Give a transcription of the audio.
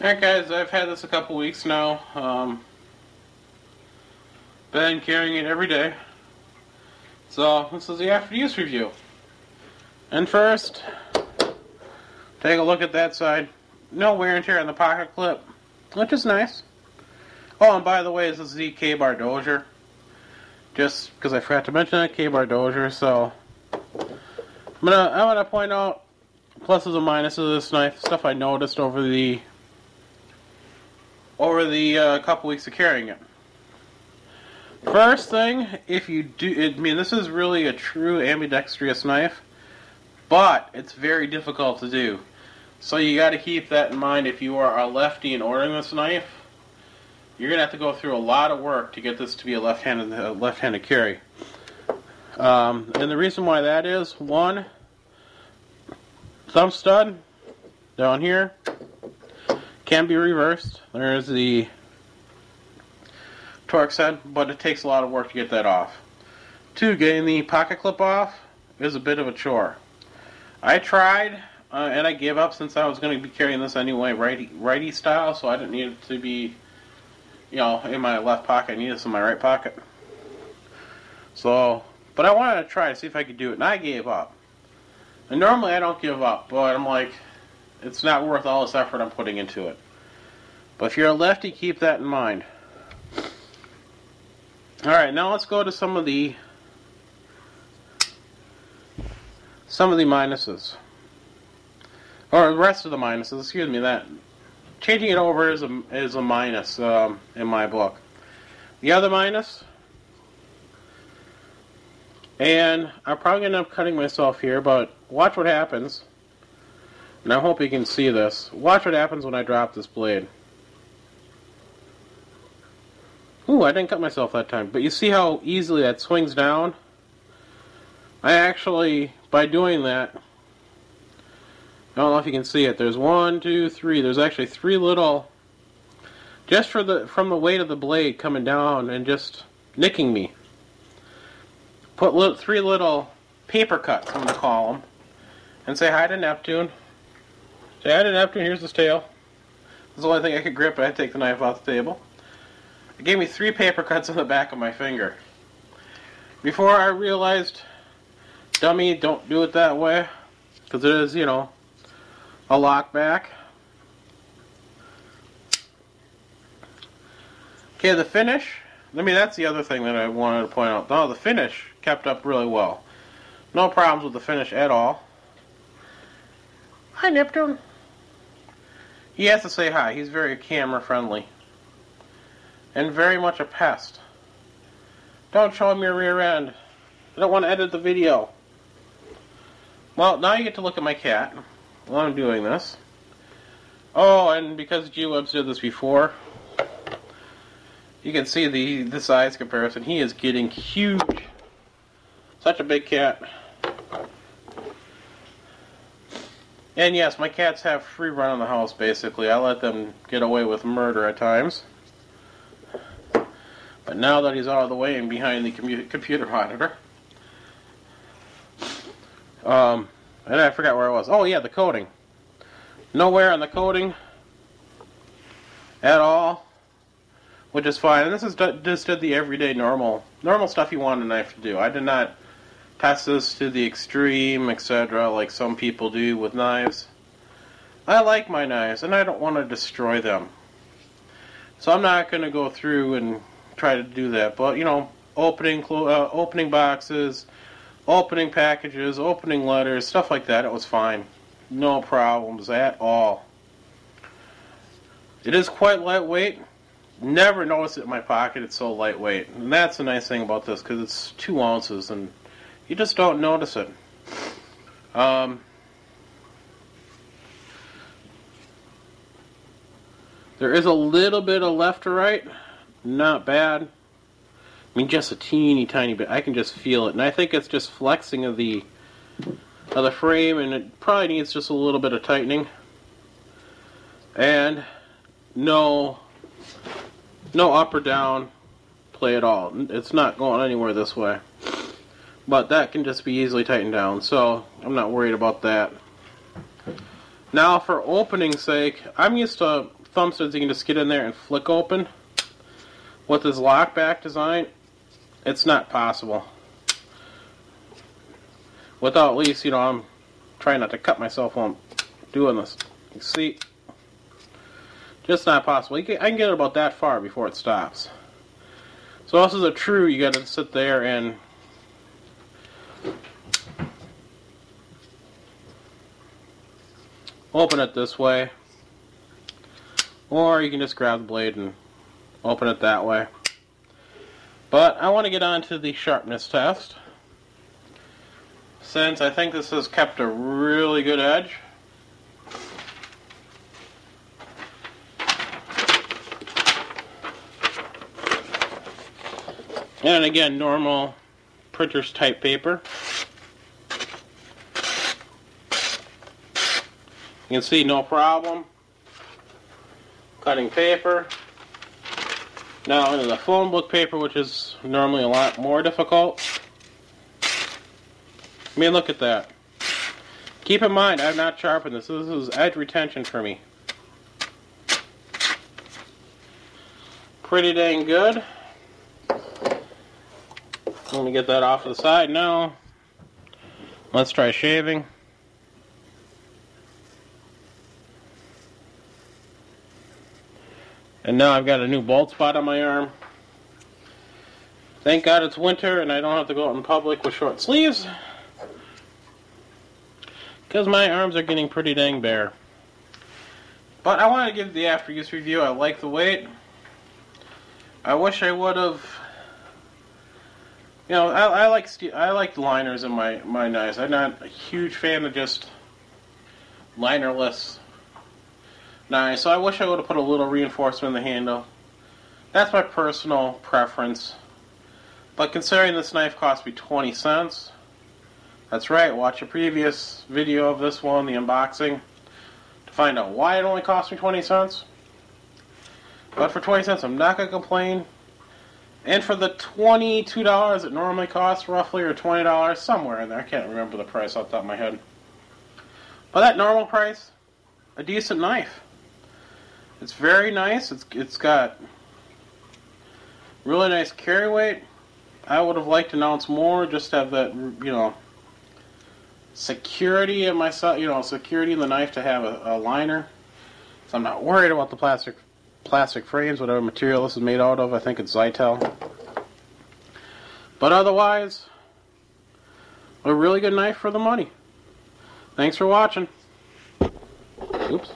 Alright guys, I've had this a couple weeks now. Been carrying it every day. So this is the after use review. And first, take a look at that side. No wear and tear on the pocket clip, which is nice. Oh, and by the way, this is the Ka-Bar Dozier. Just because I forgot to mention that, Ka-Bar Dozier. So I'm gonna point out pluses and minuses of this knife, stuff I noticed over the couple weeks of carrying it. First thing, if you do, this is really a true ambidextrous knife, but it's very difficult to do. So you got to keep that in mind if you are a lefty and ordering this knife. You're gonna have to go through a lot of work to get this to be a left-handed carry. And the reason why that is, one, thumb stud down here can be reversed. There's the Torx head, but it takes a lot of work to get that off. Two, getting the pocket clip off is a bit of a chore. I tried, and I gave up since I was going to be carrying this anyway, righty style, so I didn't need it to be, in my left pocket. I needed this in my right pocket. So, but I wanted to try to see if I could do it, and I gave up. And normally I don't give up, but I'm like, it's not worth all this effort I'm putting into it. But if you're a lefty, keep that in mind. Alright, now let's go to some of the minuses. Or the rest of the minuses, excuse me, that. Changing it over is a minus in my book. The other minus, and I'm probably going to end up cutting myself here, but watch what happens. And I hope you can see this. Watch what happens when I drop this blade. Ooh, I didn't cut myself that time. But you see how easily that swings down? I actually, by doing that, I don't know if you can see it. There's 1, 2, 3. There's actually 3 little, just from the weight of the blade coming down and just nicking me. Put 3 little paper cuts, I'm going to call them, and say hi to Neptune. Say hi to Neptune, here's his tail. This is the only thing I could grip, but I take the knife off the table. It gave me 3 paper cuts on the back of my finger. Before I realized, dummy, don't do it that way, because it is, a lock back. Okay, the finish, that's the other thing that I wanted to point out. No, the finish kept up really well. No problems with the finish at all. Hi, Neptune. He has to say hi. He's very camera friendly. And very much a pest. Don't show him your rear end. I don't want to edit the video. Well, now you get to look at my cat while I'm doing this. Oh, and because G-Webs did this before, you can see the size comparison. He is getting huge. Such a big cat. And yes, my cats have free run in the house, basically. I let them get away with murder at times. But now that he's out of the way and behind the computer monitor. And I forgot where I was. Oh yeah, the coating. No wear on the coating at all, which is fine. And this is just did the everyday normal stuff you want a knife to do. I did not test this to the extreme, etc., like some people do with knives. I like my knives, and I don't want to destroy them. So I'm not going to go through and try to do that. But, opening boxes, opening packages, opening letters, stuff like that, it was fine. No problems at all. It is quite lightweight. Never noticed it in my pocket, it's so lightweight. And that's the nice thing about this, because it's 2 ounces, and you just don't notice it. There is a little bit of left to right. Not bad. Just a teeny tiny bit. I can just feel it. And I think it's just flexing of the frame, and it probably needs just a little bit of tightening. And no up or down play at all. It's not going anywhere this way. But that can just be easily tightened down, so I'm not worried about that. Now for opening's sake, I'm used to thumb studs you can just get in there and flick open. With this lockback design, it's not possible. Without at least, I'm trying not to cut myself while I'm doing this. You see? Just not possible. I can get it about that far before it stops. So this is a true, you gotta sit there and open it this way. Or you can just grab the blade and open it that way. But I want to get on to the sharpness test. Since I think this has kept a really good edge. And again, normal printer's type paper. You can see no problem. Cutting paper. Now into the phone book paper, which is normally a lot more difficult. I mean, look at that. Keep in mind, I've not sharpened this. This is edge retention for me. Pretty dang good. Let me get that off to the side now. Let's try shaving. And now I've got a new bald spot on my arm. Thank God it's winter and I don't have to go out in public with short sleeves. Because my arms are getting pretty dang bare. But I wanted to give the after use review. I like the weight. I wish I would have... I like liners in my knives. I'm not a huge fan of just linerless knives, so I wish I would have put a little reinforcement in the handle. That's my personal preference. But considering this knife cost me 20 cents, that's right, watch a previous video of this one, the unboxing, to find out why it only cost me 20 cents. But for 20 cents, I'm not going to complain. And for the $22 it normally costs, roughly, or $20, somewhere in there. I can't remember the price off the top of my head. But that normal price, a decent knife. It's very nice. It's got really nice carry weight. I would have liked an ounce more, just to have that, security in myself, security in the knife to have a liner. So I'm not worried about the plastic frames, whatever material this is made out of. I think it's Zytel. But otherwise, a really good knife for the money. Thanks for watching. Oops.